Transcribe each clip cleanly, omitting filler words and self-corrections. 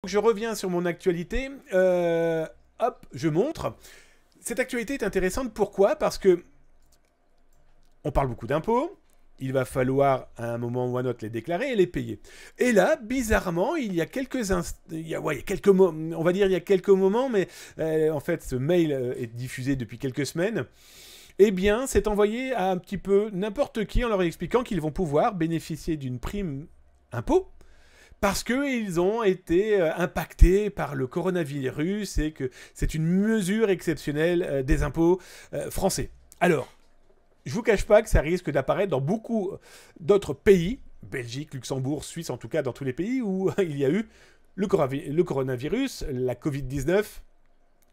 Je reviens sur mon actualité. Hop, je montre. Cette actualité est intéressante. Pourquoi? Parce que on parle beaucoup d'impôts. Il va falloir à un moment ou à un autre les déclarer et les payer. Et là, bizarrement, il y a quelques on va dire il y a quelques moments, mais en fait, ce mail est diffusé depuis quelques semaines. Eh bien, c'est envoyé à un petit peu n'importe qui en leur expliquant qu'ils vont pouvoir bénéficier d'une prime impôt parce qu'ils ont été impactés par le coronavirus et que c'est une mesure exceptionnelle des impôts français. Alors, je vous cache pas que ça risque d'apparaître dans beaucoup d'autres pays, Belgique, Luxembourg, Suisse, en tout cas dans tous les pays où il y a eu le coronavirus, la Covid-19.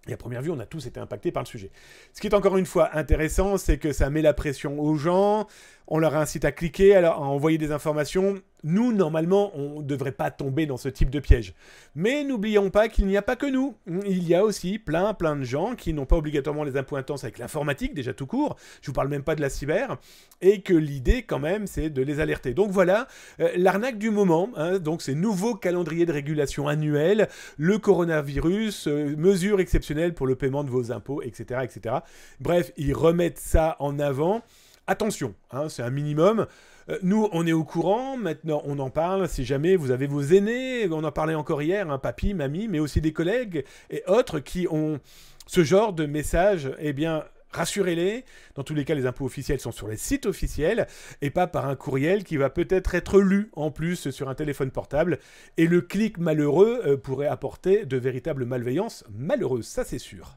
Et à première vue, on a tous été impactés par le sujet. Ce qui est encore une fois intéressant, c'est que ça met la pression aux gens, on leur incite à cliquer, à envoyer des informations. Nous, normalement, on ne devrait pas tomber dans ce type de piège. Mais n'oublions pas qu'il n'y a pas que nous. Il y a aussi plein de gens qui n'ont pas obligatoirement les impôts intenses avec l'informatique, déjà tout court. Je vous parle même pas de la cyber. Et que l'idée, quand même, c'est de les alerter. Donc voilà, l'arnaque du moment. Donc ces nouveaux calendriers de régulation annuels, le coronavirus, mesures exceptionnelles pour le paiement de vos impôts, etc., etc. Bref, ils remettent ça en avant. Attention, c'est un minimum. Nous, on est au courant, maintenant on en parle, si jamais vous avez vos aînés, on en parlait encore hier, papy, mamie, mais aussi des collègues et autres qui ont ce genre de message, eh bien, rassurez-les. Dans tous les cas, les impôts officiels sont sur les sites officiels et pas par un courriel qui va peut-être être lu en plus sur un téléphone portable. Et le clic malheureux pourrait apporter de véritables malveillances malheureuses, ça c'est sûr.